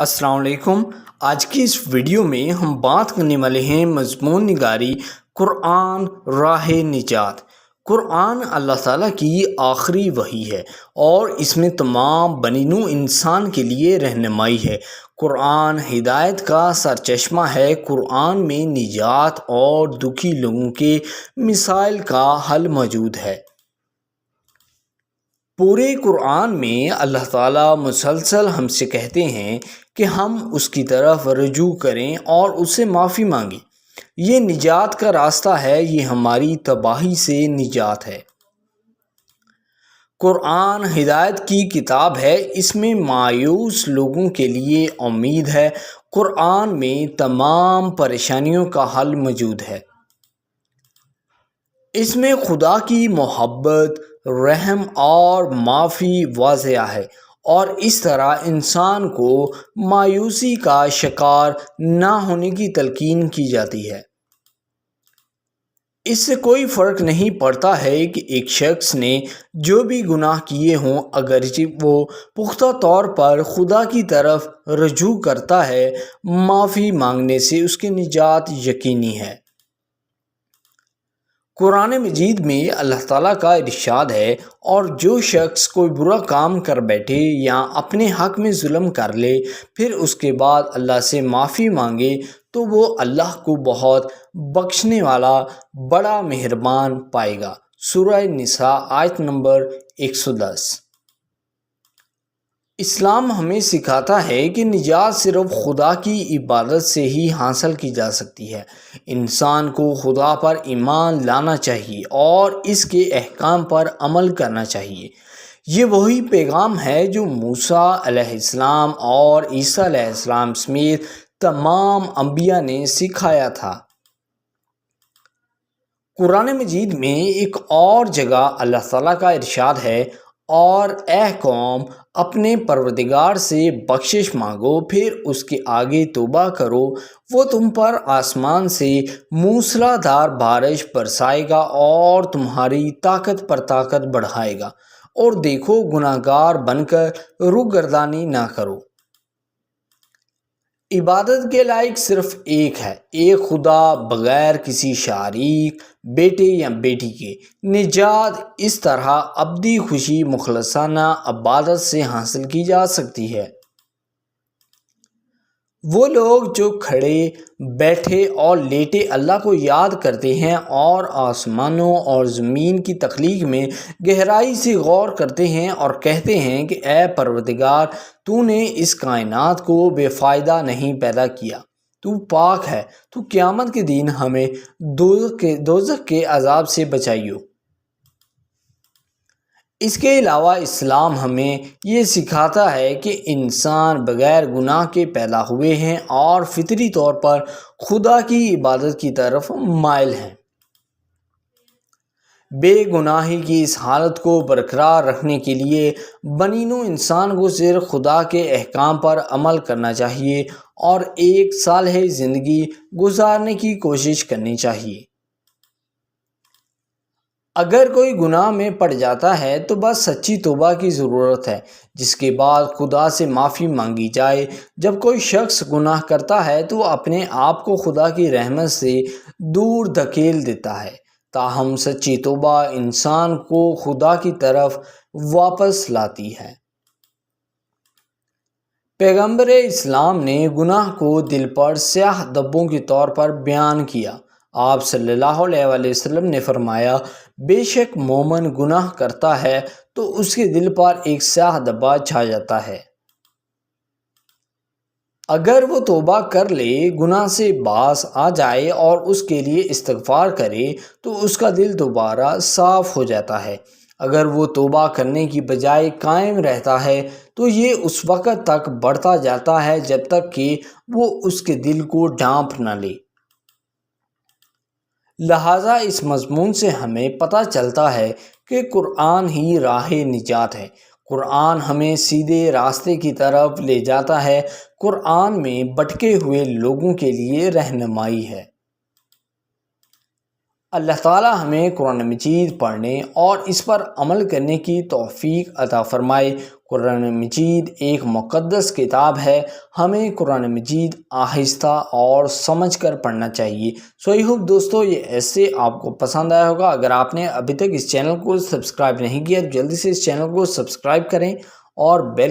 السلام علیکم۔ آج کی اس ویڈیو میں ہم بات کرنے والے ہیں مضمون نگاری قرآن راہ نجات۔ قرآن اللہ تعالیٰ کی آخری وحی ہے اور اس میں تمام بنی نوع انسان کے لیے رہنمائی ہے۔ قرآن ہدایت کا سرچشمہ ہے۔ قرآن میں نجات اور دکھی لوگوں کے مسائل کا حل موجود ہے۔ پورے قرآن میں اللہ تعالیٰ مسلسل ہم سے کہتے ہیں کہ ہم اس کی طرف رجوع کریں اور اس سے معافی مانگیں۔ یہ نجات کا راستہ ہے، یہ ہماری تباہی سے نجات ہے۔ قرآن ہدایت کی کتاب ہے، اس میں مایوس لوگوں کے لیے امید ہے۔ قرآن میں تمام پریشانیوں کا حل موجود ہے۔ اس میں خدا کی محبت، رحم اور معافی واضح ہے اور اس طرح انسان کو مایوسی کا شکار نہ ہونے کی تلقین کی جاتی ہے۔ اس سے کوئی فرق نہیں پڑتا ہے کہ ایک شخص نے جو بھی گناہ کیے ہوں، اگرچہ وہ پختہ طور پر خدا کی طرف رجوع کرتا ہے، معافی مانگنے سے اس کی نجات یقینی ہے۔ قرآن مجید میں اللہ تعالیٰ کا ارشاد ہے، اور جو شخص کوئی برا کام کر بیٹھے یا اپنے حق میں ظلم کر لے پھر اس کے بعد اللہ سے معافی مانگے تو وہ اللہ کو بہت بخشنے والا بڑا مہربان پائے گا۔ سورہ نساء آیت نمبر 110۔ اسلام ہمیں سکھاتا ہے کہ نجات صرف خدا کی عبادت سے ہی حاصل کی جا سکتی ہے۔ انسان کو خدا پر ایمان لانا چاہیے اور اس کے احکام پر عمل کرنا چاہیے۔ یہ وہی پیغام ہے جو موسیٰ علیہ السلام اور عیسیٰ علیہ السلام سمیت تمام انبیاء نے سکھایا تھا۔ قرآن مجید میں ایک اور جگہ اللہ تعالیٰ کا ارشاد ہے، اور اے قوم، اپنے پروردگار سے بخشش مانگو، پھر اس کے آگے توبہ کرو، وہ تم پر آسمان سے موسلا دھار بارش برسائے گا اور تمہاری طاقت پر طاقت بڑھائے گا، اور دیکھو گناہ گار بن کر روگردانی نہ کرو۔ عبادت کے لائق صرف ایک ہے، ایک خدا، بغیر کسی شریک، بیٹے یا بیٹی کے۔ نجات اس طرح ابدی خوشی مخلصانہ عبادت سے حاصل کی جا سکتی ہے۔ وہ لوگ جو کھڑے، بیٹھے اور لیٹے اللہ کو یاد کرتے ہیں اور آسمانوں اور زمین کی تخلیق میں گہرائی سے غور کرتے ہیں اور کہتے ہیں کہ اے پروردگار، تو نے اس کائنات کو بے فائدہ نہیں پیدا کیا، تو پاک ہے، تو قیامت کے دن ہمیں دوزخ کے عذاب سے بچائیو۔ اس کے علاوہ اسلام ہمیں یہ سکھاتا ہے کہ انسان بغیر گناہ کے پیدا ہوئے ہیں اور فطری طور پر خدا کی عبادت کی طرف مائل ہیں۔ بے گناہی کی اس حالت کو برقرار رکھنے کے لیے بنی نوع انسان کو صرف خدا کے احکام پر عمل کرنا چاہیے اور ایک صالح زندگی گزارنے کی کوشش کرنی چاہیے۔ اگر کوئی گناہ میں پڑ جاتا ہے تو بس سچی توبہ کی ضرورت ہے، جس کے بعد خدا سے معافی مانگی جائے۔ جب کوئی شخص گناہ کرتا ہے تو وہ اپنے آپ کو خدا کی رحمت سے دور دھکیل دیتا ہے، تاہم سچی توبہ انسان کو خدا کی طرف واپس لاتی ہے۔ پیغمبر اسلام نے گناہ کو دل پر سیاہ دھبوں کے طور پر بیان کیا۔ آپ صلی اللہ علیہ وآلہ وسلم نے فرمایا، بے شک مومن گناہ کرتا ہے تو اس کے دل پر ایک سیاہ دھبا چھا جاتا ہے۔ اگر وہ توبہ کر لے، گناہ سے باز آ جائے اور اس کے لیے استغفار کرے تو اس کا دل دوبارہ صاف ہو جاتا ہے۔ اگر وہ توبہ کرنے کی بجائے قائم رہتا ہے تو یہ اس وقت تک بڑھتا جاتا ہے جب تک کہ وہ اس کے دل کو ڈھانپ نہ لے۔ لہٰذا اس مضمون سے ہمیں پتہ چلتا ہے کہ قرآن ہی راہ نجات ہے۔ قرآن ہمیں سیدھے راستے کی طرف لے جاتا ہے۔ قرآن میں بھٹکے ہوئے لوگوں کے لیے رہنمائی ہے۔ اللہ تعالی ہمیں قرآن مجید پڑھنے اور اس پر عمل کرنے کی توفیق عطا فرمائے۔ قرآن مجید ایک مقدس کتاب ہے، ہمیں قرآن مجید آہستہ اور سمجھ کر پڑھنا چاہیے۔ سو آئی ہوپ دوستو یہ ایسے آپ کو پسند آیا ہوگا۔ اگر آپ نے ابھی تک اس چینل کو سبسکرائب نہیں کیا تو جلدی سے اس چینل کو سبسکرائب کریں اور بیل